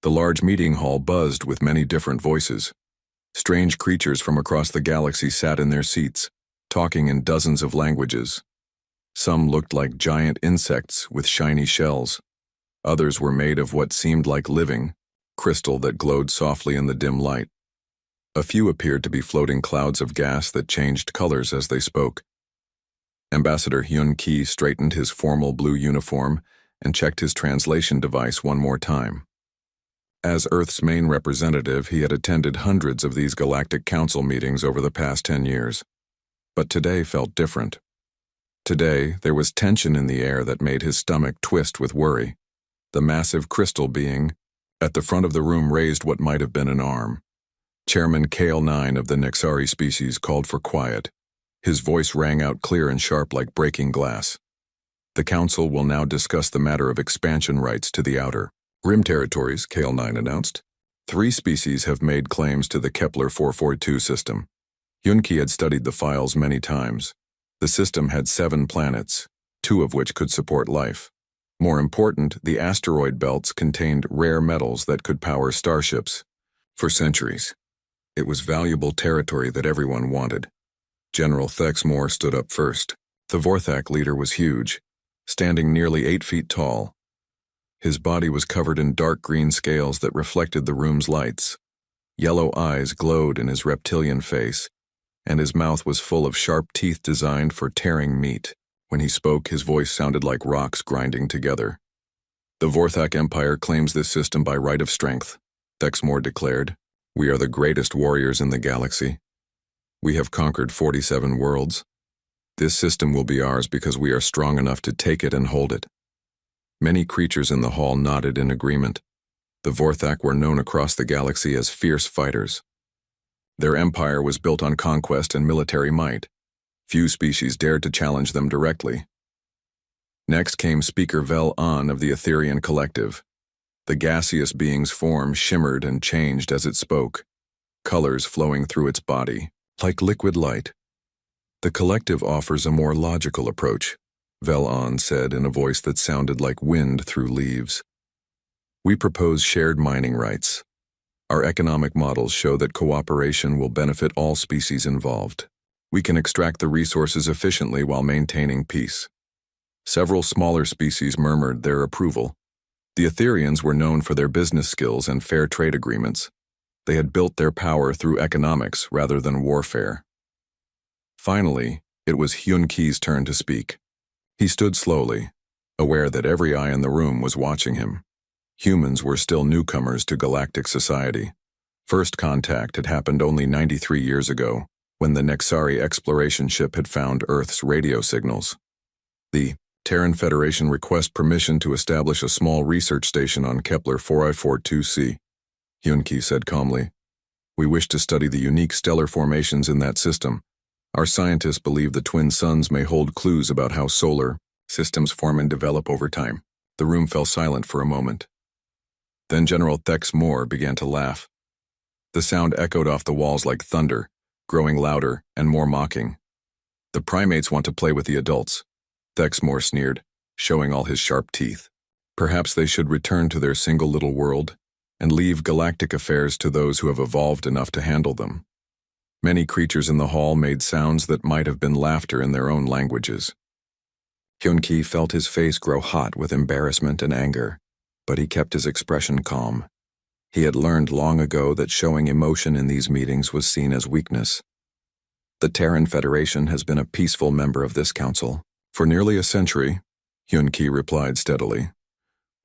The large meeting hall buzzed with many different voices. Strange creatures from across the galaxy sat in their seats, talking in dozens of languages. Some looked like giant insects with shiny shells. Others were made of what seemed like living crystal that glowed softly in the dim light. A few appeared to be floating clouds of gas that changed colors as they spoke. Ambassador Hyun-Ki straightened his formal blue uniform and checked his translation device one more time. As Earth's main representative, he had attended hundreds of these Galactic Council meetings over the past 10 years. But today felt different. Today, there was tension in the air that made his stomach twist with worry. The massive crystal being at the front of the room raised what might have been an arm. Chairman Kale-9 of the Nexari species called for quiet. His voice rang out clear and sharp like breaking glass. The Council will now discuss the matter of expansion rights to the outer Rim territories, Kale-9 announced. 3 species have made claims to the Kepler 442 system. Hyun-Ki had studied the files many times. The system had 7 planets, 2 of which could support life. More important, the asteroid belts contained rare metals that could power starships. For centuries, it was valuable territory that everyone wanted. General Thexmore stood up first. The Vorthak leader was huge, standing nearly 8 feet tall. His body was covered in dark green scales that reflected the room's lights. Yellow eyes glowed in his reptilian face, and his mouth was full of sharp teeth designed for tearing meat. When he spoke, his voice sounded like rocks grinding together. The Vorthak Empire claims this system by right of strength, Thexmore declared. We are the greatest warriors in the galaxy. We have conquered 47 worlds. This system will be ours because we are strong enough to take it and hold it. Many creatures in the hall nodded in agreement. The Vorthak were known across the galaxy as fierce fighters. Their empire was built on conquest and military might. Few species dared to challenge them directly. Next came Speaker Vel-An of the Etherian Collective. The gaseous being's form shimmered and changed as it spoke, colors flowing through its body, like liquid light. The collective offers a more logical approach, Vel-An said in a voice that sounded like wind through leaves. We propose shared mining rights. Our economic models show that cooperation will benefit all species involved. We can extract the resources efficiently while maintaining peace. Several smaller species murmured their approval. The Etherians were known for their business skills and fair trade agreements. They had built their power through economics rather than warfare. Finally, it was Hyun-Ki's turn to speak. He stood slowly, aware that every eye in the room was watching him. Humans were still newcomers to galactic society. First contact had happened only 93 years ago, when the Nexari exploration ship had found Earth's radio signals. The Terran Federation requests permission to establish a small research station on Kepler 4I42c, Hyun-Ki said calmly. We wish to study the unique stellar formations in that system. Our scientists believe the twin suns may hold clues about how solar systems form and develop over time. The room fell silent for a moment. Then General Thexmore began to laugh. The sound echoed off the walls like thunder, growing louder and more mocking. The primates want to play with the adults, Thexmore sneered, showing all his sharp teeth. Perhaps they should return to their single little world and leave galactic affairs to those who have evolved enough to handle them. Many creatures in the hall made sounds that might have been laughter in their own languages. Hyun-Ki felt his face grow hot with embarrassment and anger, but he kept his expression calm. He had learned long ago that showing emotion in these meetings was seen as weakness. The Terran Federation has been a peaceful member of this council. For nearly a century, Hyun-Ki replied steadily.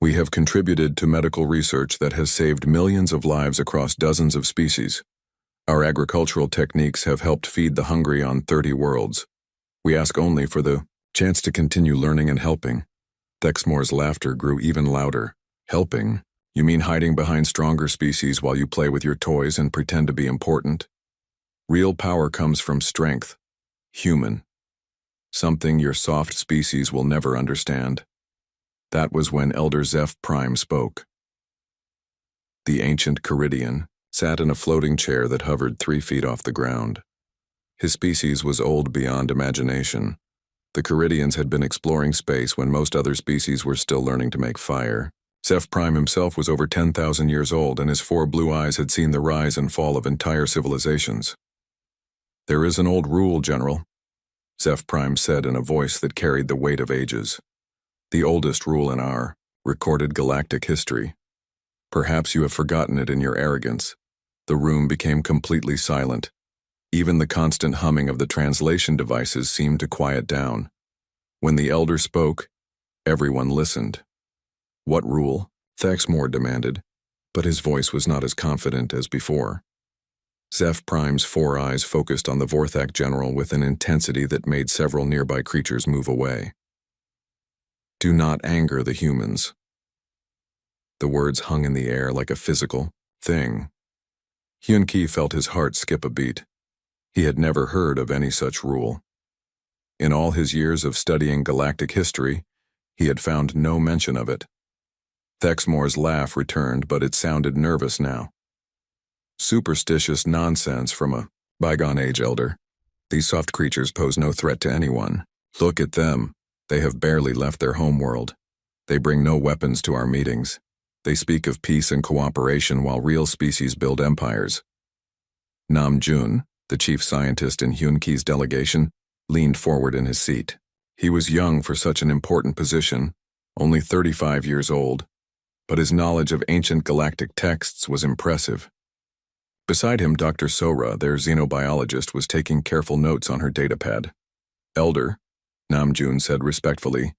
We have contributed to medical research that has saved millions of lives across dozens of species. Our agricultural techniques have helped feed the hungry on 30 worlds. We ask only for the chance to continue learning and helping. Thexmore's laughter grew even louder. Helping? You mean hiding behind stronger species while you play with your toys and pretend to be important? Real power comes from strength. Human. Something your soft species will never understand. That was when Elder Zeph Prime spoke. The ancient Caridian sat in a floating chair that hovered 3 feet off the ground. His species was old beyond imagination. The Caridians had been exploring space when most other species were still learning to make fire. Zeph Prime himself was over 10,000 years old, and his four blue eyes had seen the rise and fall of entire civilizations. "There is an old rule, General," Zeph Prime said in a voice that carried the weight of ages. "The oldest rule in our recorded galactic history. Perhaps you have forgotten it in your arrogance." The room became completely silent. Even the constant humming of the translation devices seemed to quiet down. When the elder spoke, everyone listened. "What rule?" Thexmore demanded, but his voice was not as confident as before. Zeph Prime's four eyes focused on the Vorthak general with an intensity that made several nearby creatures move away. "Do not anger the humans." The words hung in the air like a physical thing. Hyun-Ki felt his heart skip a beat. He had never heard of any such rule. In all his years of studying galactic history, he had found no mention of it. Thexmore's laugh returned, but it sounded nervous now. "Superstitious nonsense from a bygone age, Elder. These soft creatures pose no threat to anyone. Look at them. They have barely left their homeworld. They bring no weapons to our meetings. They speak of peace and cooperation while real species build empires." Nam Jun, the chief scientist in Hyun-Ki's delegation, leaned forward in his seat. He was young for such an important position, only 35 years old, but his knowledge of ancient galactic texts was impressive. Beside him, Dr. Sora, their xenobiologist, was taking careful notes on her datapad. "Elder," Nam Jun said respectfully,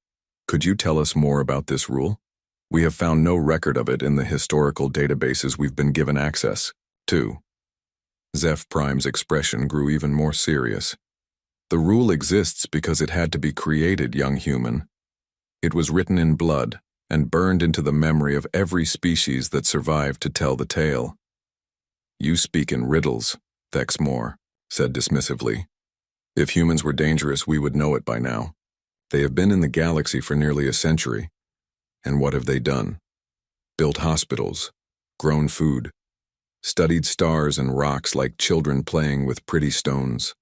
"could you tell us more about this rule? We have found no record of it in the historical databases we've been given access to." Zeph Prime's expression grew even more serious. "The rule exists because it had to be created, young human. It was written in blood and burned into the memory of every species that survived to tell the tale." "You speak in riddles," Thexmore said dismissively. "If humans were dangerous, we would know it by now. They have been in the galaxy for nearly a century. And what have they done? Built hospitals, grown food, studied stars and rocks like children playing with pretty stones."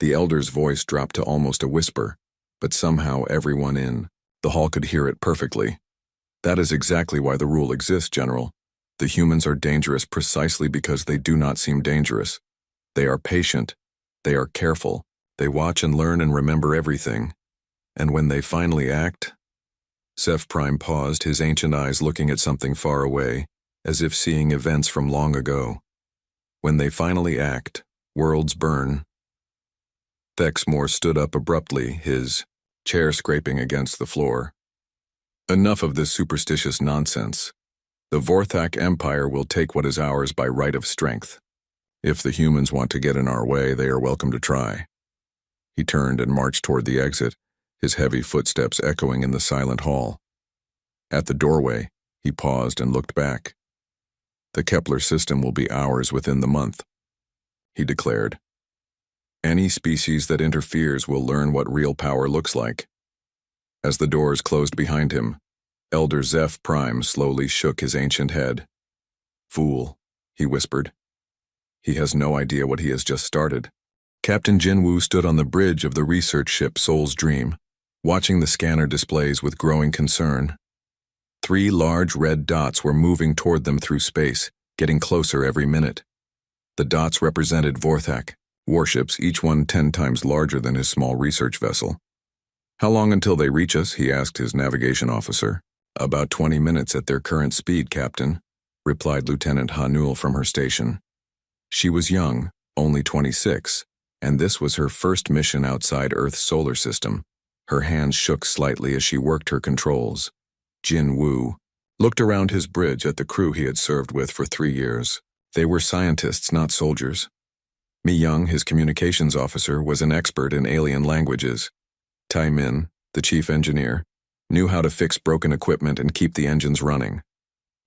The elder's voice dropped to almost a whisper, but somehow everyone in the hall could hear it perfectly. "That is exactly why the rule exists, General. The humans are dangerous precisely because they do not seem dangerous. They are patient, they are careful, they watch and learn and remember everything. And when they finally act..." Zeph Prime paused, his ancient eyes looking at something far away, as if seeing events from long ago. "When they finally act, worlds burn." Thexmore stood up abruptly, his chair scraping against the floor. "Enough of this superstitious nonsense. The Vorthak Empire will take what is ours by right of strength. If the humans want to get in our way, they are welcome to try." He turned and marched toward the exit, his heavy footsteps echoing in the silent hall. At the doorway, he paused and looked back. "The Kepler system will be ours within the month," he declared. "Any species that interferes will learn what real power looks like." As the doors closed behind him, Elder Zeph Prime slowly shook his ancient head. "Fool," he whispered. "He has no idea what he has just started." Captain Jinwoo stood on the bridge of the research ship Soul's Dream, watching the scanner displays with growing concern. 3 large red dots were moving toward them through space, getting closer every minute. The dots represented Vorthak, warships, each one 10 times larger than his small research vessel. "How long until they reach us?" he asked his navigation officer. "About 20 minutes at their current speed, Captain," replied Lieutenant Hanul from her station. She was young, only 26, and this was her first mission outside Earth's solar system. Her hands shook slightly as she worked her controls. Jin Woo looked around his bridge at the crew he had served with for 3 years. They were scientists, not soldiers. Mi Young, his communications officer, was an expert in alien languages. Tai Min, the chief engineer, knew how to fix broken equipment and keep the engines running.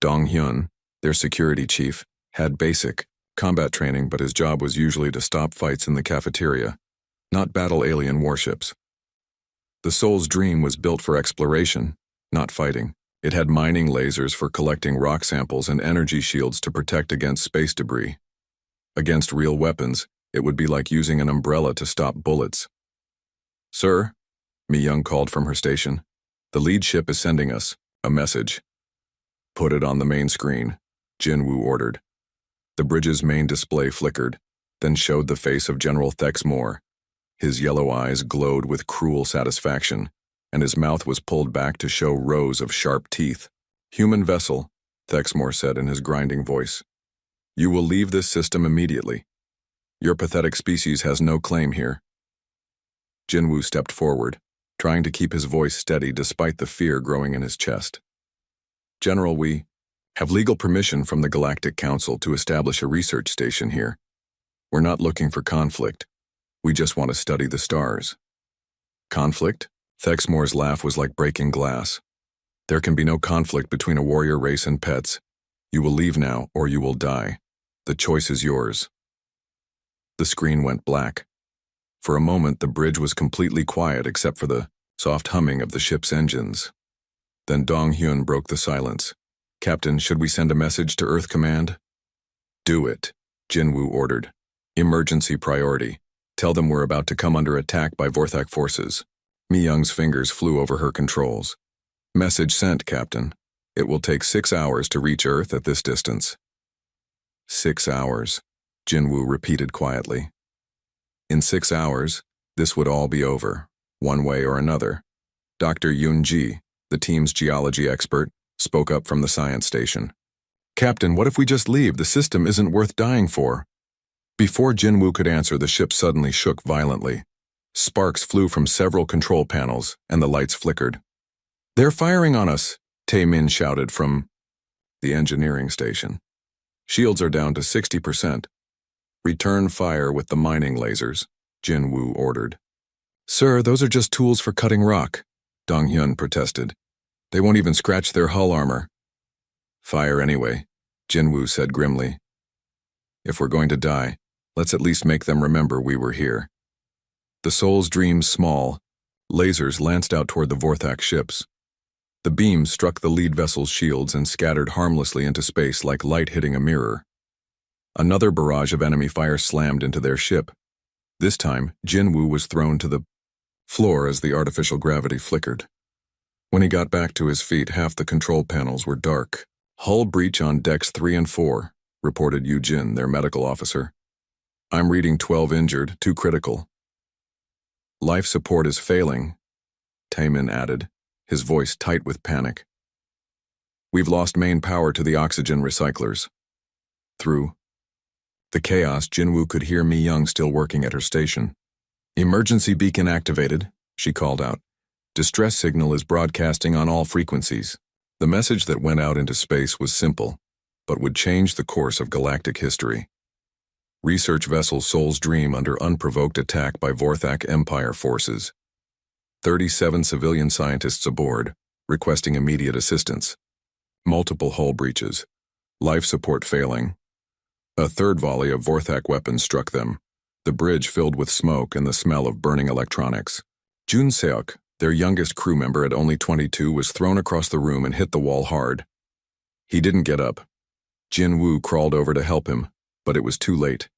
Dong Hyun, their security chief, had basic combat training, but his job was usually to stop fights in the cafeteria, not battle alien warships. The Soul's Dream was built for exploration, not fighting. It had mining lasers for collecting rock samples and energy shields to protect against space debris. Against real weapons, it would be like using an umbrella to stop bullets. "Sir," Mi Young called from her station, "the lead ship is sending us a message." Put it on the main screen, Jinwoo ordered. The bridge's main display flickered, then showed the face of General Thexmore. His yellow eyes glowed with cruel satisfaction, and his mouth was pulled back to show rows of sharp teeth. Human vessel, Thexmore said in his grinding voice. You will leave this system immediately. Your pathetic species has no claim here. Jinwoo stepped forward, trying to keep his voice steady despite the fear growing in his chest. General, we have legal permission from the Galactic Council to establish a research station here. We're not looking for conflict. We just want to study the stars. Conflict? Thexmore's laugh was like breaking glass. There can be no conflict between a warrior race and pets. You will leave now, or you will die. The choice is yours. The screen went black. For a moment, the bridge was completely quiet except for the soft humming of the ship's engines. Then Dong-hyun broke the silence. Captain, should we send a message to Earth Command? Do it, Jinwoo ordered. Emergency priority. Tell them we're about to come under attack by Vorthak forces. Mi-young's fingers flew over her controls. Message sent, Captain. It will take 6 hours to reach Earth at this distance. 6 hours, Jinwoo repeated quietly. In 6 hours, this would all be over, one way or another. Dr. Yoon-ji, the team's geology expert, spoke up from the science station. Captain, what if we just leave? The system isn't worth dying for. Before Jinwoo could answer, the ship suddenly shook violently. Sparks flew from several control panels, and the lights flickered. They're firing on us, Tae-min shouted from the engineering station. Shields are down to 60%. Return fire with the mining lasers, Jinwoo ordered. Sir, those are just tools for cutting rock, Dong-hyun protested. They won't even scratch their hull armor. Fire anyway, Jinwoo said grimly. If we're going to die, let's at least make them remember we were here. The Soul's dreamed small. Lasers lanced out toward the Vorthak ships. The beams struck the lead vessel's shields and scattered harmlessly into space like light hitting a mirror. Another barrage of enemy fire slammed into their ship. This time, Jinwoo was thrown to the floor as the artificial gravity flickered. When he got back to his feet, half the control panels were dark. Hull breach on decks 3 and 4, reported Yu-jin, their medical officer. I'm reading 12 injured, 2 critical. Life support is failing, Tae-min added, his voice tight with panic. We've lost main power to the oxygen recyclers. Through the chaos, Jinwoo could hear Mi-young still working at her station. Emergency beacon activated, she called out. Distress signal is broadcasting on all frequencies. The message that went out into space was simple, but would change the course of galactic history. Research vessel Soul's Dream under unprovoked attack by Vorthak Empire forces. 37 civilian scientists aboard, requesting immediate assistance. Multiple hull breaches. Life support failing. A third volley of Vorthak weapons struck them. The bridge filled with smoke and the smell of burning electronics. Jun Seok, their youngest crew member at only 22, was thrown across the room and hit the wall hard. He didn't get up. Jinwoo crawled over to help him, but it was too late.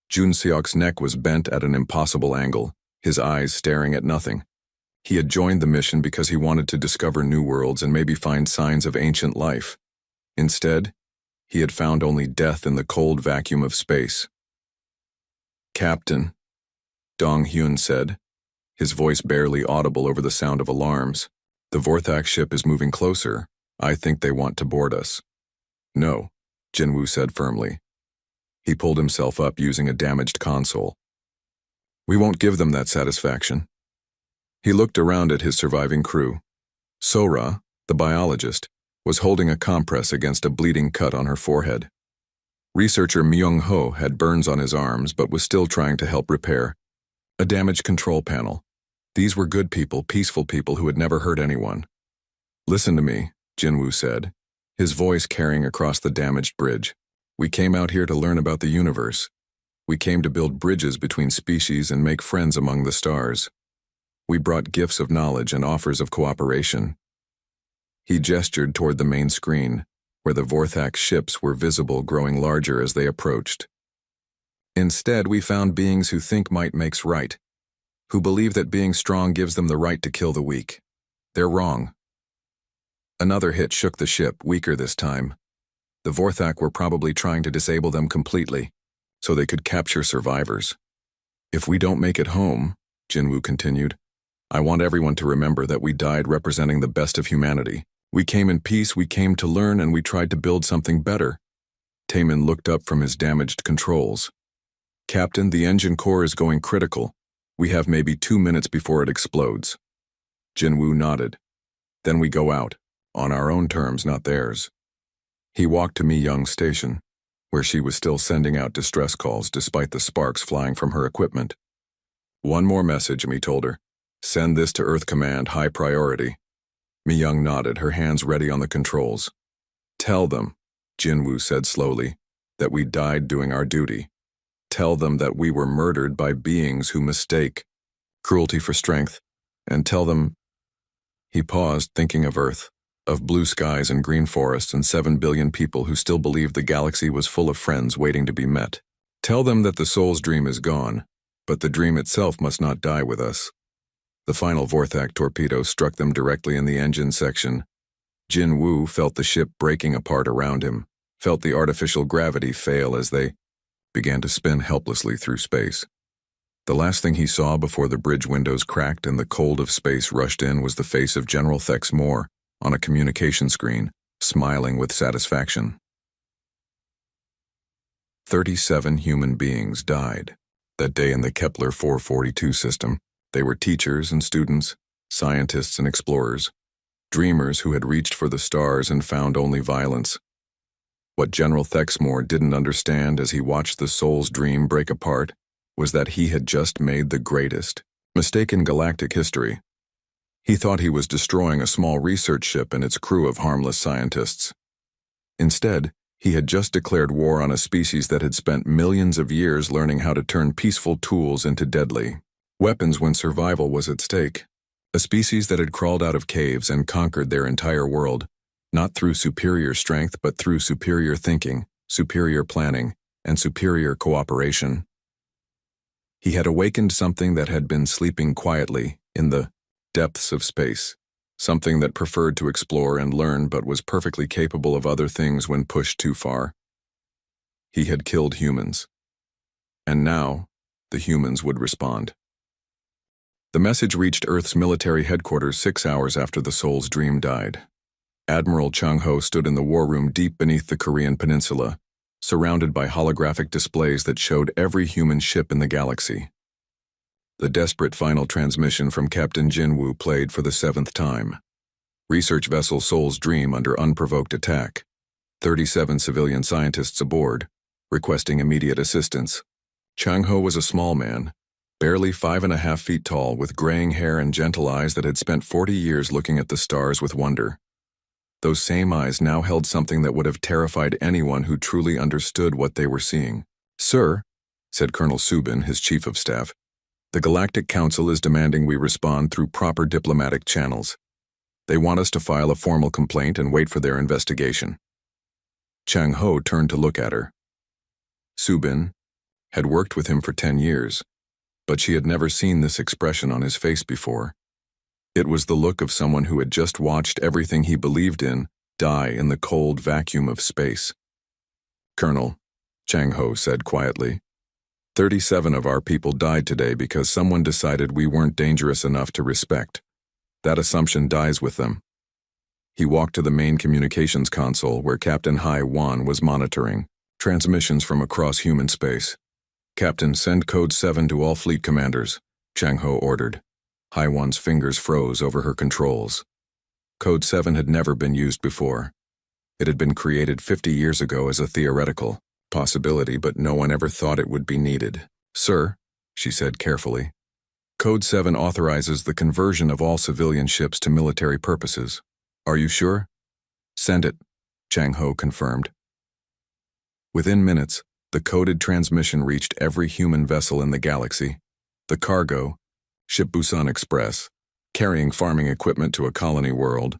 Jun Seok's neck was bent at an impossible angle, his eyes staring at nothing. He had joined the mission because he wanted to discover new worlds and maybe find signs of ancient life. Instead, he had found only death in the cold vacuum of space. Captain, Dong-hyun said, his voice barely audible over the sound of alarms. The Vorthak ship is moving closer. I think they want to board us. No, Jinwoo said firmly. He pulled himself up using a damaged console. We won't give them that satisfaction. He looked around at his surviving crew. Sora, the biologist, was holding a compress against a bleeding cut on her forehead. Researcher Myung-ho had burns on his arms but was still trying to help repair. A damaged control panel. These were good people, peaceful people who had never hurt anyone. Listen to me, Jinwoo said, his voice carrying across the damaged bridge. We came out here to learn about the universe. We came to build bridges between species and make friends among the stars. We brought gifts of knowledge and offers of cooperation. He gestured toward the main screen, where the Vorthak ships were visible, growing larger as they approached. Instead, we found beings who think might makes right, who believe that being strong gives them the right to kill the weak. They're wrong. Another hit shook the ship, weaker this time. The Vorthak were probably trying to disable them completely, so they could capture survivors. If we don't make it home, Jinwoo continued, I want everyone to remember that we died representing the best of humanity. We came in peace, we came to learn, and we tried to build something better. Taemin looked up from his damaged controls. Captain, the engine core is going critical. We have maybe 2 minutes before it explodes. Jinwoo nodded. Then we go out, on our own terms, not theirs. He walked to Mi Young's station, where she was still sending out distress calls despite the sparks flying from her equipment. One more message, Mi told her. Send this to Earth Command, high priority. Mi Young nodded, her hands ready on the controls. Tell them, Jinwoo said slowly, that we died doing our duty. Tell them that we were murdered by beings who mistake cruelty for strength, and tell them... He paused, thinking of Earth, of blue skies and green forests and 7 billion people who still believed the galaxy was full of friends waiting to be met. Tell them that the soul's dream is gone, but the dream itself must not die with us. The final Vorthak torpedo struck them directly in the engine section. Jinwoo felt the ship breaking apart around him, felt the artificial gravity fail as they began to spin helplessly through space. The last thing he saw before the bridge windows cracked and the cold of space rushed in was the face of General Thex Moore on a communication screen, smiling with satisfaction. 37 human beings died that day in the Kepler 442 system. They were teachers and students, scientists and explorers, dreamers who had reached for the stars and found only violence. What General Thex Moore didn't understand as he watched the soul's dream break apart was that he had just made the greatest mistake in galactic history. He thought he was destroying a small research ship and its crew of harmless scientists. Instead, he had just declared war on a species that had spent millions of years learning how to turn peaceful tools into deadly weapons when survival was at stake. A species that had crawled out of caves and conquered their entire world, not through superior strength but through superior thinking, superior planning, and superior cooperation. He had awakened something that had been sleeping quietly in the depths of space, something that preferred to explore and learn but was perfectly capable of other things when pushed too far. He had killed humans. And now, the humans would respond. The message reached Earth's military headquarters 6 hours after the soul's dream died. Admiral Chung-ho stood in the war room deep beneath the Korean peninsula, surrounded by holographic displays that showed every human ship in the galaxy. The desperate final transmission from Captain Jinwoo played for the 7th time. Research vessel Soul's Dream under unprovoked attack. 37 civilian scientists aboard, requesting immediate assistance. Chung-ho was a small man, barely 5.5 feet tall, with graying hair and gentle eyes that had spent 40 years looking at the stars with wonder. Those same eyes now held something that would have terrified anyone who truly understood what they were seeing. Sir, said Colonel Subin, his chief of staff, the Galactic Council is demanding we respond through proper diplomatic channels. They want us to file a formal complaint and wait for their investigation. Chang-ho turned to look at her. Subin had worked with him for 10 years. But she had never seen this expression on his face before. It was the look of someone who had just watched everything he believed in die in the cold vacuum of space. Colonel, Chang-ho said quietly, 37 of our people died today because someone decided we weren't dangerous enough to respect. That assumption dies with them. He walked to the main communications console where Captain Hai Wan was monitoring transmissions from across human space. Captain, send Code 7 to all fleet commanders, Chang-ho ordered. Hai Wan's fingers froze over her controls. Code 7 had never been used before. It had been created 50 years ago as a theoretical possibility, but no one ever thought it would be needed. Sir, she said carefully, Code 7 authorizes the conversion of all civilian ships to military purposes. Are you sure? Send it, Chang-ho confirmed. Within minutes, the coded transmission reached every human vessel in the galaxy. The cargo, ship Busan Express, carrying farming equipment to a colony world,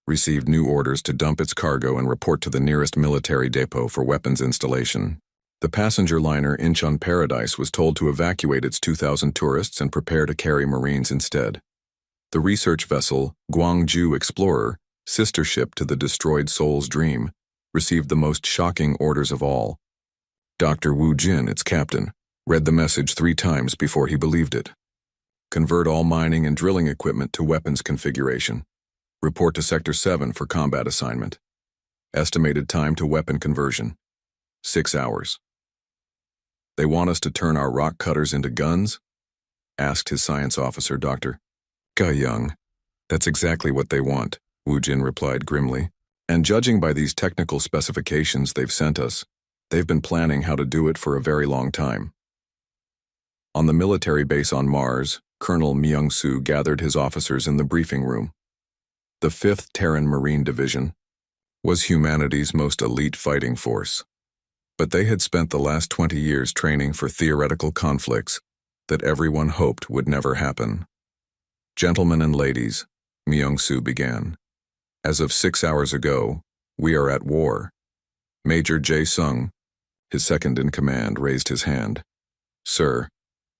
received new orders to dump its cargo and report to the nearest military depot for weapons installation. The passenger liner Incheon Paradise was told to evacuate its 2,000 tourists and prepare to carry Marines instead. The research vessel Gwangju Explorer sister ship to the destroyed soul's dream, received the most shocking orders of all. Dr. Wu Jin, its captain, read the message 3 times before he believed it. Convert all mining and drilling equipment to weapons configuration. Report to Sector 7 for combat assignment. Estimated time to weapon conversion: 6 hours. They want us to turn our rock cutters into guns? Asked his science officer, Dr. Ge Young. That's exactly what they want, Wu Jin replied grimly. And judging by these technical specifications they've sent us, they've been planning how to do it for a very long time. On the military base on Mars, Colonel Myung-soo gathered his officers in the briefing room. The 5th Terran Marine Division was humanity's most elite fighting force, but they had spent the last 20 years training for theoretical conflicts that everyone hoped would never happen. Gentlemen and ladies, Myung-soo began. As of 6 hours ago, we are at war. Major Jae-sung, his second-in-command, raised his hand. Sir,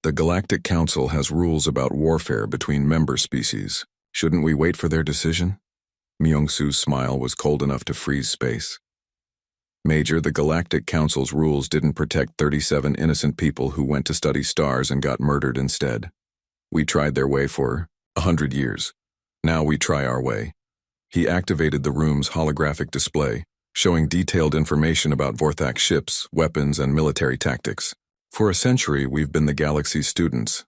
the Galactic Council has rules about warfare between member species. Shouldn't we wait for their decision? Myung-soo's smile was cold enough to freeze space. Major, the Galactic Council's rules didn't protect 37 innocent people who went to study stars and got murdered instead. We tried their way for 100 years. Now we try our way. He activated the room's holographic display, showing detailed information about Vorthak ships, weapons, and military tactics. For a century, we've been the galaxy's students,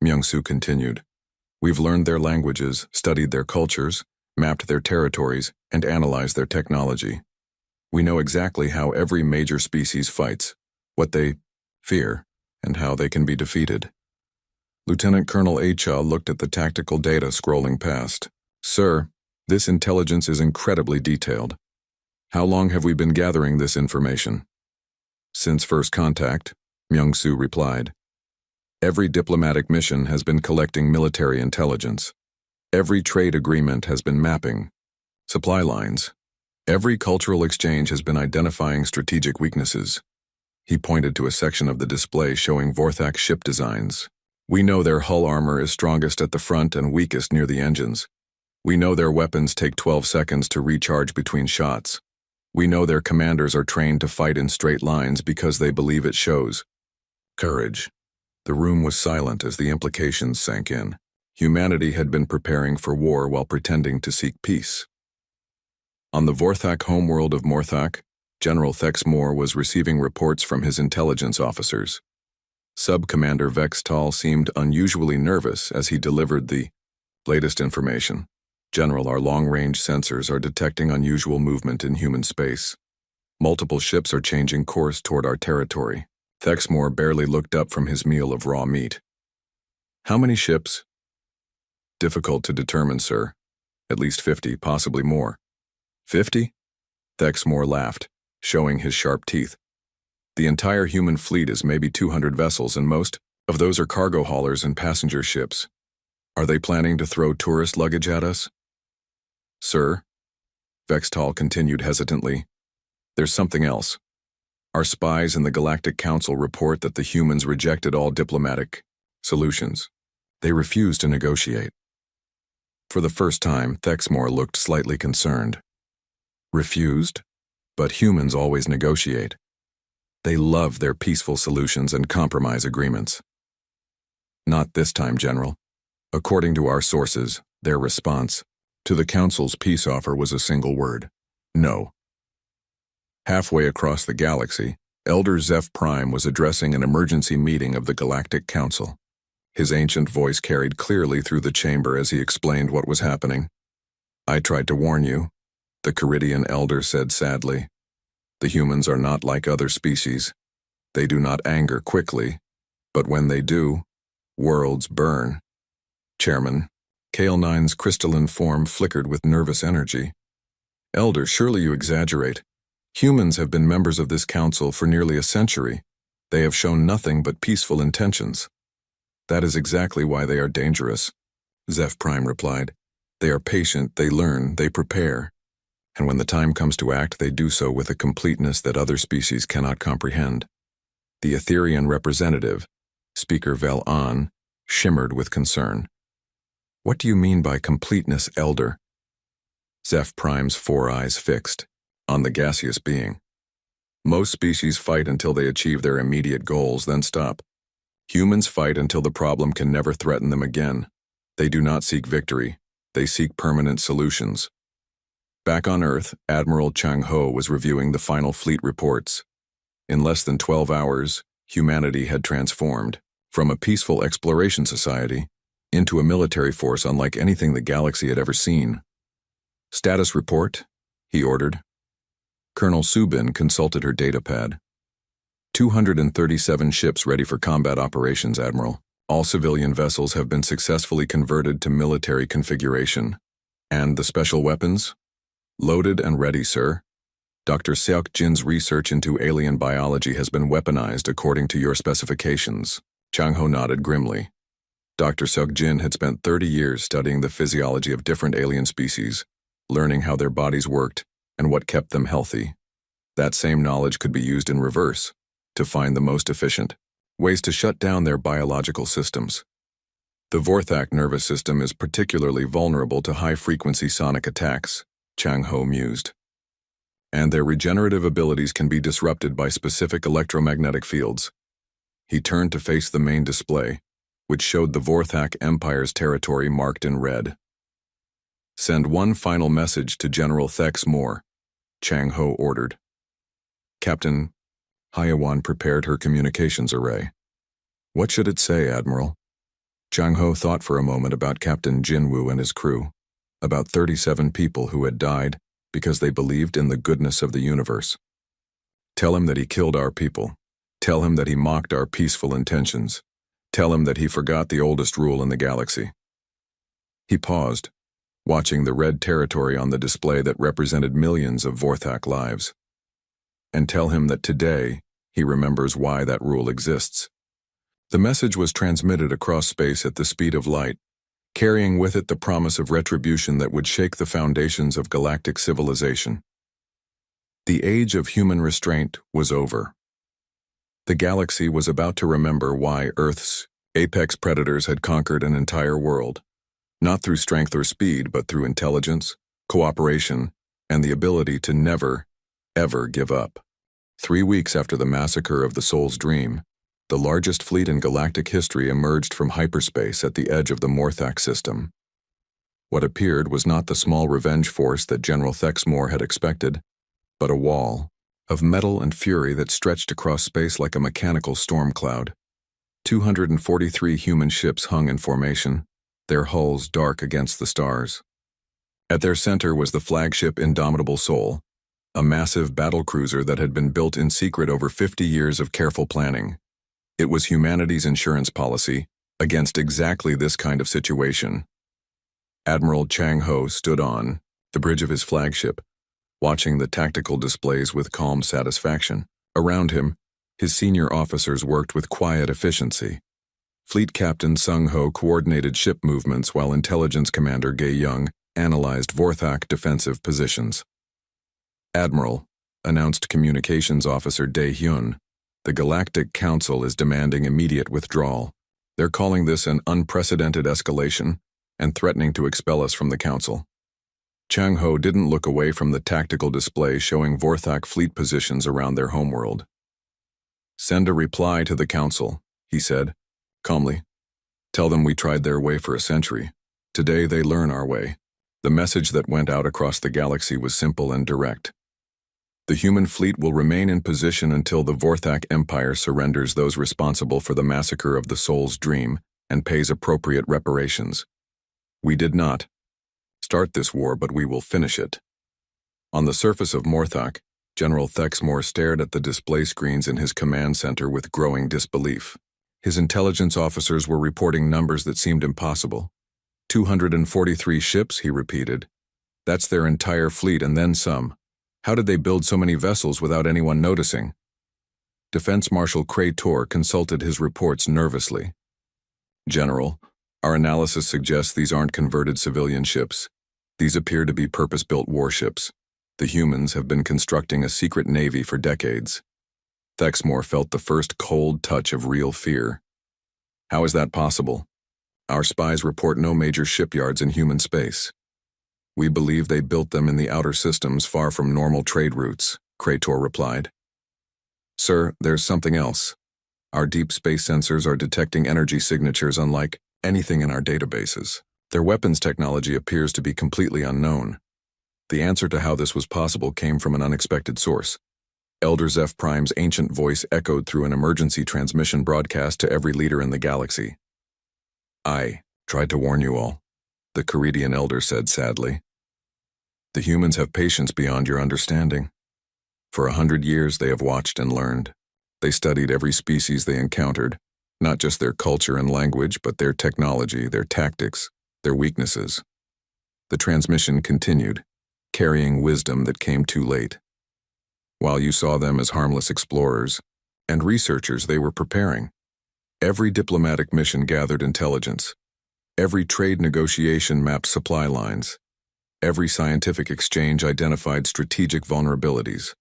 Myung-soo continued. We've learned their languages, studied their cultures, mapped their territories, and analyzed their technology. We know exactly how every major species fights, what they fear, and how they can be defeated. Lieutenant Colonel Acha looked at the tactical data scrolling past. Sir, this intelligence is incredibly detailed. How long have we been gathering this information? Since first contact, Myung-soo replied. Every diplomatic mission has been collecting military intelligence. Every trade agreement has been mapping supply lines. Every cultural exchange has been identifying strategic weaknesses. He pointed to a section of the display showing Vorthak ship designs. We know their hull armor is strongest at the front and weakest near the engines. We know their weapons take 12 seconds to recharge between shots. We know their commanders are trained to fight in straight lines because they believe it shows courage. The room was silent as the implications sank in. Humanity had been preparing for war while pretending to seek peace. On the Vorthak homeworld of Morthak, General Thexmore was receiving reports from his intelligence officers. Sub-Commander Vextal seemed unusually nervous as he delivered the latest information. General, our long-range sensors are detecting unusual movement in human space. Multiple ships are changing course toward our territory. Thexmore barely looked up from his meal of raw meat. How many ships? Difficult to determine, sir. At least 50, possibly more. 50? Thexmore laughed, showing his sharp teeth. The entire human fleet is maybe 200 vessels, and most of those are cargo haulers and passenger ships. Are they planning to throw tourist luggage at us? Sir, Vextal continued hesitantly, there's something else. Our spies in the Galactic Council report that the humans rejected all diplomatic solutions. They refused to negotiate. For the first time, Thexmore looked slightly concerned. Refused? But humans always negotiate. They love their peaceful solutions and compromise agreements. Not this time, General. According to our sources, their response to the Council's peace offer was a single word: no. Halfway across the galaxy, Elder Zeph Prime was addressing an emergency meeting of the Galactic Council. His ancient voice carried clearly through the chamber as he explained what was happening. I tried to warn you, the Caridian Elder said sadly. The humans are not like other species. They do not anger quickly, but when they do, worlds burn. Chairman, Kale-9's crystalline form flickered with nervous energy. Elder, surely you exaggerate. Humans have been members of this council for nearly a century. They have shown nothing but peaceful intentions. That is exactly why they are dangerous, Zeph Prime replied. They are patient, they learn, they prepare. And when the time comes to act, they do so with a completeness that other species cannot comprehend. The Etherian representative, Speaker Vel-An, shimmered with concern. What do you mean by completeness, Elder? Zeph Prime's 4 eyes fixed on the gaseous being. Most species fight until they achieve their immediate goals, then stop. Humans fight until the problem can never threaten them again. They do not seek victory, they seek permanent solutions. Back on Earth, Admiral Chang Ho was reviewing the final fleet reports. In less than 12 hours, humanity had transformed from a peaceful exploration society into a military force unlike anything the galaxy had ever seen. "Status report," he ordered. Colonel Subin consulted her datapad. 237 ships ready for combat operations, Admiral. All civilian vessels have been successfully converted to military configuration. And the special weapons? Loaded and ready, sir. Dr. Seok Jin's research into alien biology has been weaponized according to your specifications. Chang Ho nodded grimly. Dr. Seok Jin had spent 30 years studying the physiology of different alien species, learning how their bodies worked and what kept them healthy. That same knowledge could be used in reverse, to find the most efficient ways to shut down their biological systems. The Vorthak nervous system is particularly vulnerable to high-frequency sonic attacks, Chang Ho mused. And their regenerative abilities can be disrupted by specific electromagnetic fields. He turned to face the main display, which showed the Vorthak Empire's territory marked in red. "Send one final message to General Thex Moore," Chang Ho ordered. Captain Hyawan prepared her communications array. "What should it say, Admiral?" Chang Ho thought for a moment about Captain Jinwoo and his crew, about 37 people who had died because they believed in the goodness of the universe. "Tell him that he killed our people. Tell him that he mocked our peaceful intentions. Tell him that he forgot the oldest rule in the galaxy." He paused, watching the red territory on the display that represented millions of Vorthak lives. "And tell him that today, he remembers why that rule exists." The message was transmitted across space at the speed of light, carrying with it the promise of retribution that would shake the foundations of galactic civilization. The age of human restraint was over. The galaxy was about to remember why Earth's apex predators had conquered an entire world, not through strength or speed, but through intelligence, cooperation, and the ability to never, ever give up. 3 weeks after the massacre of the Soul's Dream, the largest fleet in galactic history emerged from hyperspace at the edge of the Morthak system. What appeared was not the small revenge force that General Thex Moore had expected, but a wall of metal and fury that stretched across space like a mechanical storm cloud. 243 human ships hung in formation, their hulls dark against the stars. At their center was the flagship Indomitable Soul, a massive battlecruiser that had been built in secret over 50 years of careful planning. It was humanity's insurance policy against exactly this kind of situation. Admiral Chang Ho stood on the bridge of his flagship, watching the tactical displays with calm satisfaction. Around him, his senior officers worked with quiet efficiency. Fleet Captain Sung Ho coordinated ship movements while Intelligence Commander Gae Young analyzed Vorthak defensive positions. "Admiral," announced Communications Officer Dae Hyun, "the Galactic Council is demanding immediate withdrawal. They're calling this an unprecedented escalation and threatening to expel us from the Council." Chang Ho didn't look away from the tactical display showing Vorthak fleet positions around their homeworld. "Send a reply to the Council," he said, calmly. "Tell them we tried their way for a century. Today they learn our way." The message that went out across the galaxy was simple and direct. The human fleet will remain in position until the Vorthak Empire surrenders those responsible for the massacre of the Soul's Dream and pays appropriate reparations. We did not start this war, but we will finish it. On the surface of Morthak, General Thex Moore stared at the display screens in his command center with growing disbelief. His intelligence officers were reporting numbers that seemed impossible. 243 ships, he repeated. That's their entire fleet and then some. How did they build so many vessels without anyone noticing? Defense Marshal Cray Tor consulted his reports nervously. "General, our analysis suggests these aren't converted civilian ships. These appear to be purpose-built warships. The humans have been constructing a secret navy for decades." Thex Moore felt the first cold touch of real fear. "How is that possible? Our spies report no major shipyards in human space." We believe they built them in the outer systems far from normal trade routes, Krator replied. Sir, there's something else. Our deep space sensors are detecting energy signatures unlike anything in our databases. Their weapons technology appears to be completely unknown. The answer to how this was possible came from an unexpected source. Elder Zeph Prime's ancient voice echoed through an emergency transmission broadcast to every leader in the galaxy. I tried to warn you all, the Caridian elder said sadly. The humans have patience beyond your understanding. For 100 years they have watched and learned. They studied every species they encountered, not just their culture and language, but their technology, their tactics, their weaknesses. The transmission continued, carrying wisdom that came too late. While you saw them as harmless explorers and researchers they were preparing, every diplomatic mission gathered intelligence. Every trade negotiation mapped supply lines. Every scientific exchange identified strategic vulnerabilities.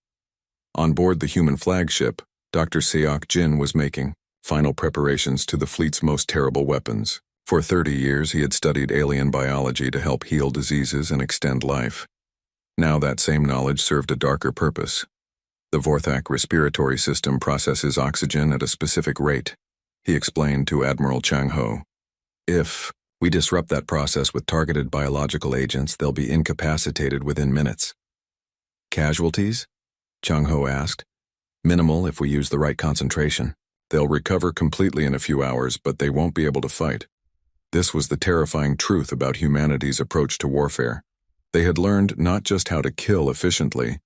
On board the human flagship, Dr. Seok Jin was making final preparations to the fleet's most terrible weapons. For 30 years, he had studied alien biology to help heal diseases and extend life. Now that same knowledge served a darker purpose. The Vorthak respiratory system processes oxygen at a specific rate, he explained to Admiral Chang Ho. If we disrupt that process with targeted biological agents, they'll be incapacitated within minutes. Casualties? Chang Ho asked. Minimal if we use the right concentration. They'll recover completely in a few hours, but they won't be able to fight. This was the terrifying truth about humanity's approach to warfare. They had learned not just how to kill efficiently,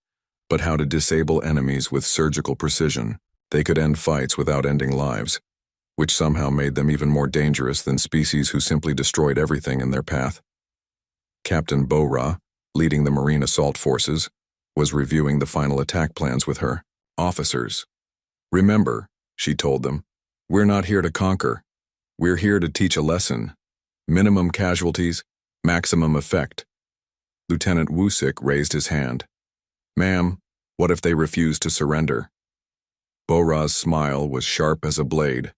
but how to disable enemies with surgical precision. They could end fights without ending lives, which somehow made them even more dangerous than species who simply destroyed everything in their path. Captain Bo-Ra, leading the Marine Assault Forces, was reviewing the final attack plans with her officers. Remember, she told them, we're not here to conquer. We're here to teach a lesson. Minimum casualties, maximum effect. Lieutenant Wusik raised his hand. Ma'am, what if they refuse to surrender? Bo-Ra's smile was sharp as a blade.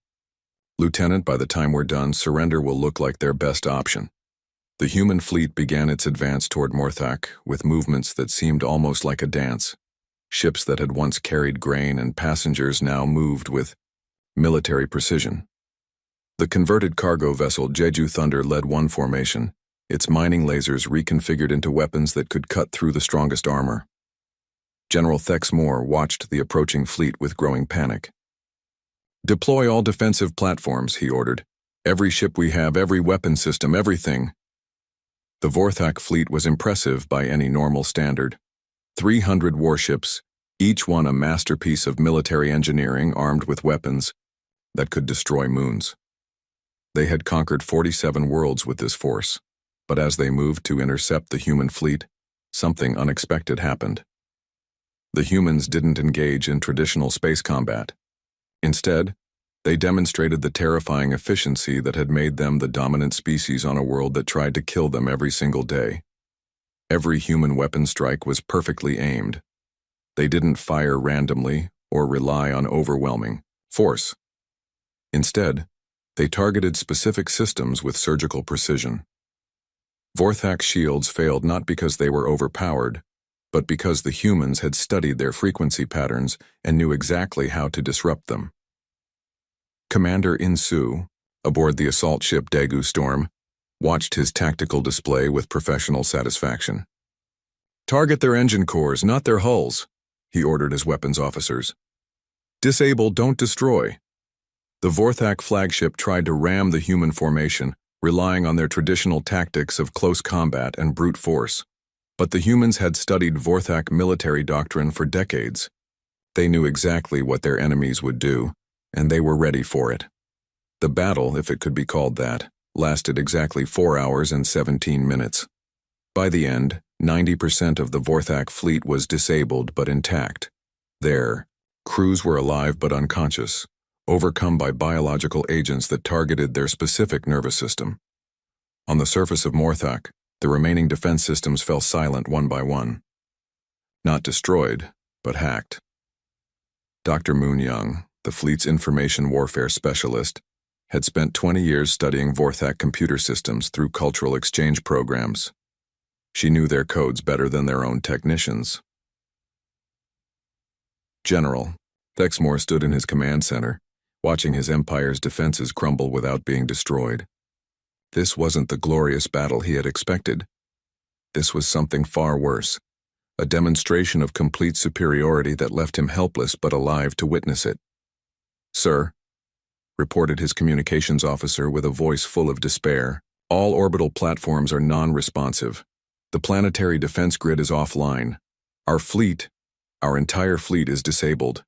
Lieutenant, by the time we're done, surrender will look like their best option. The human fleet began its advance toward Morthak with movements that seemed almost like a dance. Ships that had once carried grain and passengers now moved with military precision. The converted cargo vessel Jeju Thunder led one formation, its mining lasers reconfigured into weapons that could cut through the strongest armor. General Thex Moore watched the approaching fleet with growing panic. Deploy all defensive platforms, he ordered. Every ship we have, every weapon system, everything. The Vorthak fleet was impressive by any normal standard. 300 warships, each one a masterpiece of military engineering armed with weapons that could destroy moons. They had conquered 47 worlds with this force, but as they moved to intercept the human fleet, something unexpected happened. The humans didn't engage in traditional space combat. Instead, they demonstrated the terrifying efficiency that had made them the dominant species on a world that tried to kill them every single day. Every human weapon strike was perfectly aimed. They didn't fire randomly or rely on overwhelming force. Instead, they targeted specific systems with surgical precision. Vorthak shields failed not because they were overpowered, but because the humans had studied their frequency patterns and knew exactly how to disrupt them. Commander In-Soo, aboard the assault ship Daegu Storm, watched his tactical display with professional satisfaction. Target their engine cores, not their hulls, he ordered his weapons officers. Disable, don't destroy. The Vorthak flagship tried to ram the human formation, relying on their traditional tactics of close combat and brute force. But the humans had studied Vorthak military doctrine for decades. They knew exactly what their enemies would do, and they were ready for it. The battle, if it could be called that, lasted exactly 4 hours and 17 minutes. By the end, 90% of the Vorthak fleet was disabled but intact. Their crews were alive but unconscious, overcome by biological agents that targeted their specific nervous system. On the surface of Morthak, the remaining defense systems fell silent one by one. Not destroyed, but hacked. Dr. Moon Young, the fleet's information warfare specialist, had spent 20 years studying Vorthak computer systems through cultural exchange programs. She knew their codes better than their own technicians. General Thexmore stood in his command center, watching his empire's defenses crumble without being destroyed. This wasn't the glorious battle he had expected. This was something far worse, a demonstration of complete superiority that left him helpless but alive to witness it. "Sir," reported his communications officer with a voice full of despair, "all orbital platforms are non-responsive. The planetary defense grid is offline. Our entire fleet is disabled."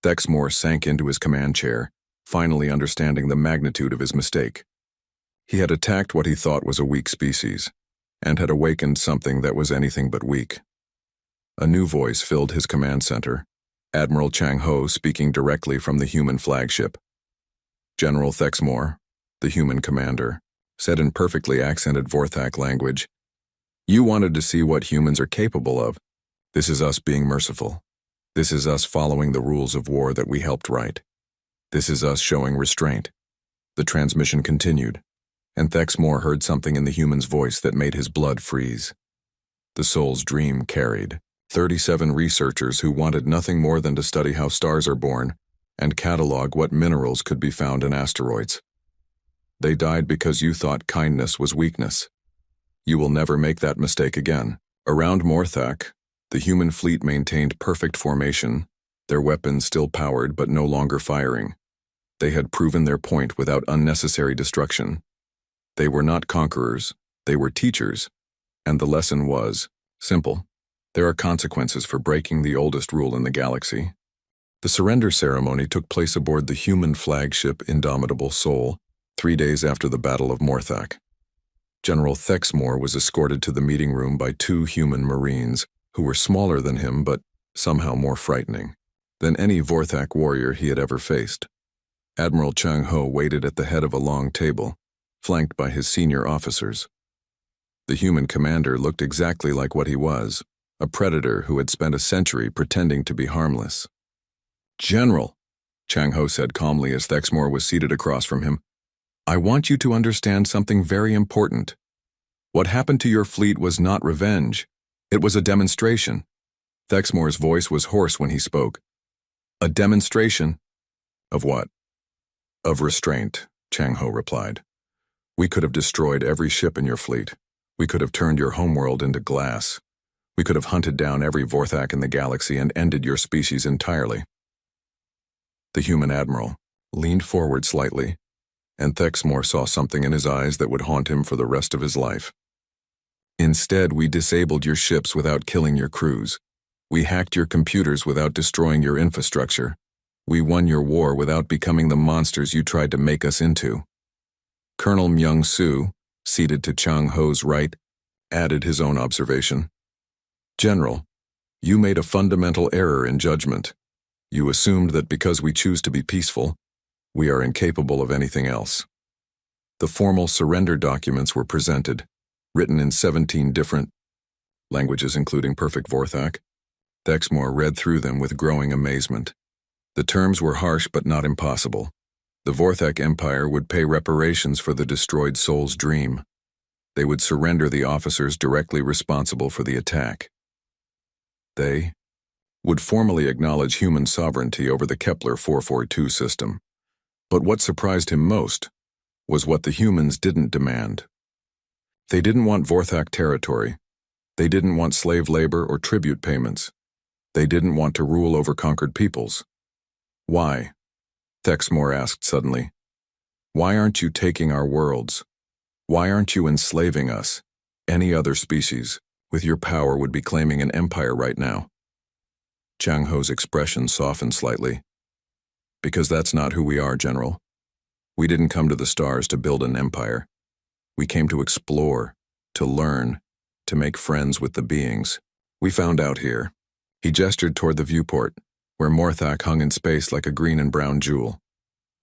Thexmore sank into his command chair, finally understanding the magnitude of his mistake. He had attacked what he thought was a weak species, and had awakened something that was anything but weak. A new voice filled his command center, Admiral Chang Ho speaking directly from the human flagship. General Thexmore, the human commander, said in perfectly accented Vorthak language, "You wanted to see what humans are capable of. This is us being merciful. This is us following the rules of war that we helped write. This is us showing restraint." The transmission continued, and Thexmore heard something in the human's voice that made his blood freeze. The soul's dream carried 37 researchers who wanted nothing more than to study how stars are born and catalog what minerals could be found in asteroids. They died because you thought kindness was weakness. You will never make that mistake again. Around Morthak, the human fleet maintained perfect formation, their weapons still powered but no longer firing. They had proven their point without unnecessary destruction. They were not conquerors, they were teachers, and the lesson was simple. There are consequences for breaking the oldest rule in the galaxy. The surrender ceremony took place aboard the human flagship Indomitable Soul, 3 days after the Battle of Morthak. General Thexmore was escorted to the meeting room by 2 human Marines, who were smaller than him but somehow more frightening than any Vorthak warrior he had ever faced. Admiral Chang Ho waited at the head of a long table, flanked by his senior officers. The human commander looked exactly like what he was, a predator who had spent a century pretending to be harmless. "General," Chang Ho said calmly as Thexmore was seated across from him, "I want you to understand something very important. What happened to your fleet was not revenge. It was a demonstration." Thexmore's voice was hoarse when he spoke. "A demonstration?" "Of what?" "Of restraint," Chang Ho replied. "We could have destroyed every ship in your fleet. We could have turned your homeworld into glass. We could have hunted down every Vorthak in the galaxy and ended your species entirely." The human admiral leaned forward slightly, and Thexmore saw something in his eyes that would haunt him for the rest of his life. "Instead, we disabled your ships without killing your crews. We hacked your computers without destroying your infrastructure. We won your war without becoming the monsters you tried to make us into." Colonel Myung-soo, seated to Chang Ho's right, added his own observation. "General, you made a fundamental error in judgment. You assumed that because we choose to be peaceful, we are incapable of anything else." The formal surrender documents were presented, written in 17 different languages including perfect Vorthak. Thexmore read through them with growing amazement. The terms were harsh but not impossible. The Vorthak Empire would pay reparations for the destroyed soul's dream. They would surrender the officers directly responsible for the attack. They would formally acknowledge human sovereignty over the Kepler 442 system. But what surprised him most was what the humans didn't demand. They didn't want Vorthak territory. They didn't want slave labor or tribute payments. They didn't want to rule over conquered peoples. "Why?" Thexmore asked suddenly. "Why aren't you taking our worlds? Why aren't you enslaving us? Any other species, with your power, would be claiming an empire right now." Chang Ho's expression softened slightly. "Because that's not who we are, General. We didn't come to the stars to build an empire. We came to explore, to learn, to make friends with the beings we found out here." He gestured toward the viewport, where Morthak hung in space like a green and brown jewel.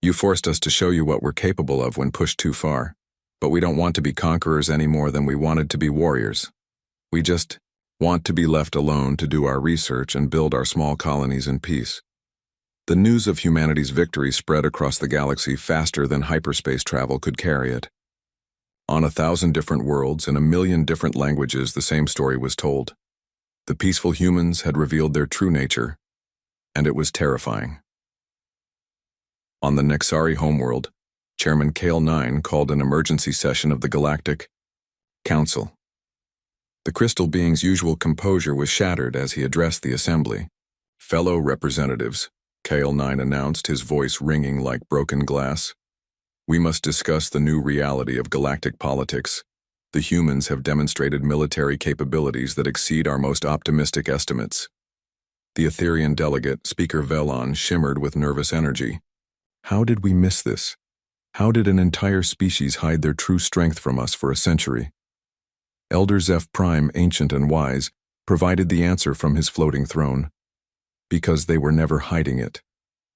"You forced us to show you what we're capable of when pushed too far, but we don't want to be conquerors any more than we wanted to be warriors. We just want to be left alone to do our research and build our small colonies in peace." The news of humanity's victory spread across the galaxy faster than hyperspace travel could carry it. On 1,000 different worlds, in 1,000,000 different languages, the same story was told. The peaceful humans had revealed their true nature, and it was terrifying. On the Nexari homeworld, Chairman Kale-9 called an emergency session of the Galactic Council. The crystal being's usual composure was shattered as he addressed the assembly. "Fellow representatives," Kale-9 announced, his voice ringing like broken glass, "we must discuss the new reality of galactic politics. The humans have demonstrated military capabilities that exceed our most optimistic estimates." The Etherian delegate, Speaker Velon, shimmered with nervous energy. "How did we miss this? How did an entire species hide their true strength from us for a century?" Elder Zeph Prime, ancient and wise, provided the answer from his floating throne. "Because they were never hiding it.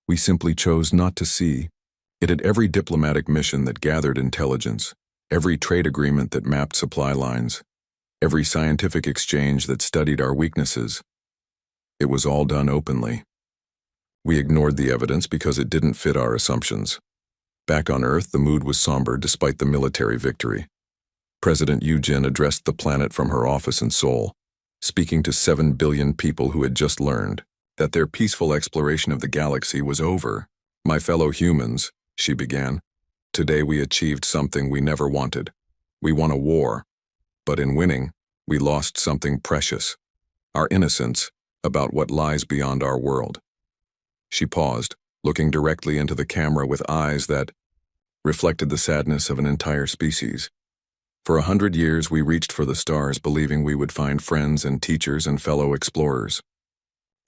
We simply chose not to see it at every diplomatic mission that gathered intelligence, every trade agreement that mapped supply lines, every scientific exchange that studied our weaknesses. It was all done openly. We ignored the evidence because it didn't fit our assumptions." Back on Earth, the mood was somber despite the military victory. President Eugene addressed the planet from her office in Seoul, speaking to 7 billion people who had just learned that their peaceful exploration of the galaxy was over. "My fellow humans," she began, "today we achieved something we never wanted. We won a war, but in winning, we lost something precious, our innocence about what lies beyond our world." She paused, looking directly into the camera with eyes that reflected the sadness of an entire species. "For 100 years we reached for the stars, believing we would find friends and teachers and fellow explorers.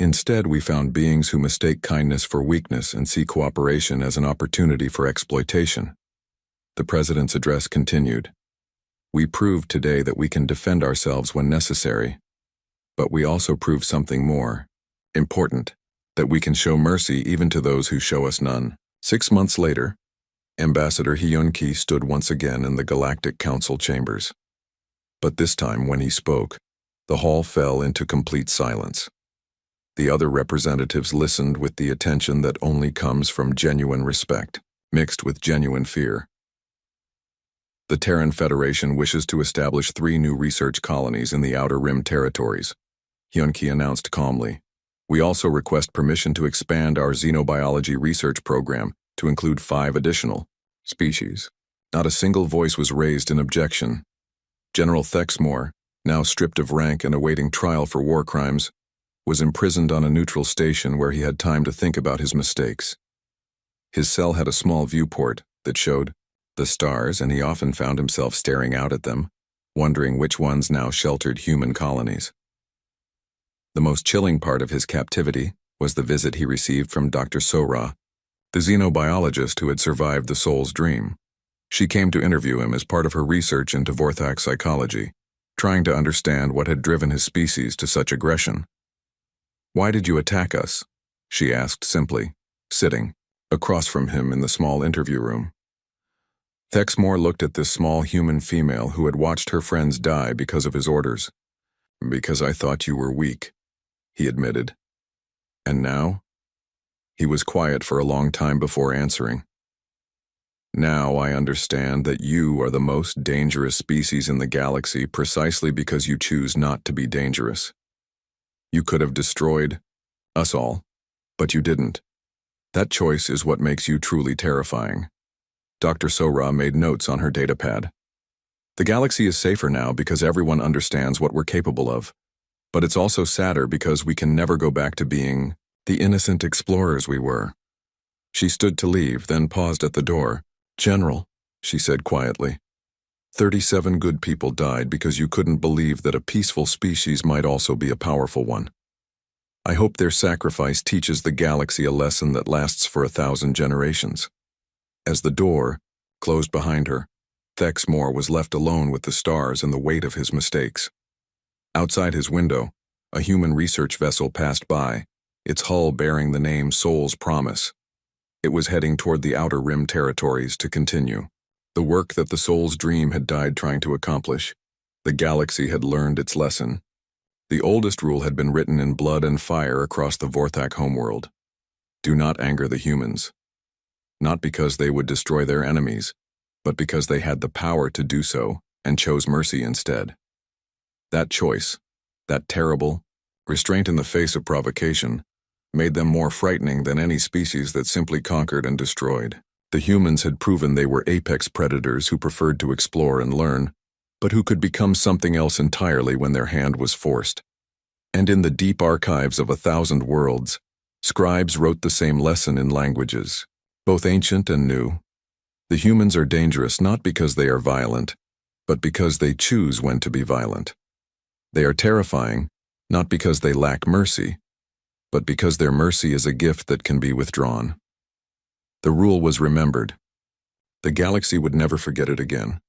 Instead, we found beings who mistake kindness for weakness and see cooperation as an opportunity for exploitation." The president's address continued. "We proved today that we can defend ourselves when necessary, but we also proved something more important, that we can show mercy even to those who show us none." 6 months later, Ambassador Hyun-ki stood once again in the Galactic Council chambers. But this time, when he spoke, the hall fell into complete silence. The other representatives listened with the attention that only comes from genuine respect, mixed with genuine fear. "The Terran Federation wishes to establish 3 new research colonies in the Outer Rim territories," Hyun-ki announced calmly. "We also request permission to expand our xenobiology research program to include 5 additional species." Not a single voice was raised in objection. General Thexmore, now stripped of rank and awaiting trial for war crimes, was imprisoned on a neutral station where he had time to think about his mistakes. His cell had a small viewport that showed the stars, and he often found himself staring out at them, wondering which ones now sheltered human colonies. The most chilling part of his captivity was the visit he received from Dr. Sora, the xenobiologist who had survived the soul's dream. She came to interview him as part of her research into Vorthak psychology, trying to understand what had driven his species to such aggression. "Why did you attack us?" she asked simply, sitting across from him in the small interview room. Thexmore looked at this small human female who had watched her friends die because of his orders. "Because I thought you were weak," he admitted. "And now?" He was quiet for a long time before answering. "Now I understand that you are the most dangerous species in the galaxy precisely because you choose not to be dangerous. You could have destroyed us all, but you didn't. That choice is what makes you truly terrifying." Dr. Sora made notes on her datapad. "The galaxy is safer now because everyone understands what we're capable of, but it's also sadder because we can never go back to being the innocent explorers we were." She stood to leave, then paused at the door. "General," she said quietly, 37 good people died because you couldn't believe that a peaceful species might also be a powerful one. I hope their sacrifice teaches the galaxy a lesson that lasts for 1,000 generations." As the door closed behind her, Thexmore was left alone with the stars and the weight of his mistakes. Outside his window, a human research vessel passed by, its hull bearing the name Soul's Promise. It was heading toward the Outer Rim territories to continue the work that the Soul's dream had died trying to accomplish. The galaxy had learned its lesson. The oldest rule had been written in blood and fire across the Vorthak homeworld. Do not anger the humans. Not because they would destroy their enemies, but because they had the power to do so and chose mercy instead. That choice, that terrible restraint in the face of provocation, made them more frightening than any species that simply conquered and destroyed. The humans had proven they were apex predators who preferred to explore and learn, but who could become something else entirely when their hand was forced. And in the deep archives of 1,000 worlds, scribes wrote the same lesson in languages, both ancient and new. The humans are dangerous not because they are violent, but because they choose when to be violent. They are terrifying, not because they lack mercy, but because their mercy is a gift that can be withdrawn. The rule was remembered. The galaxy would never forget it again.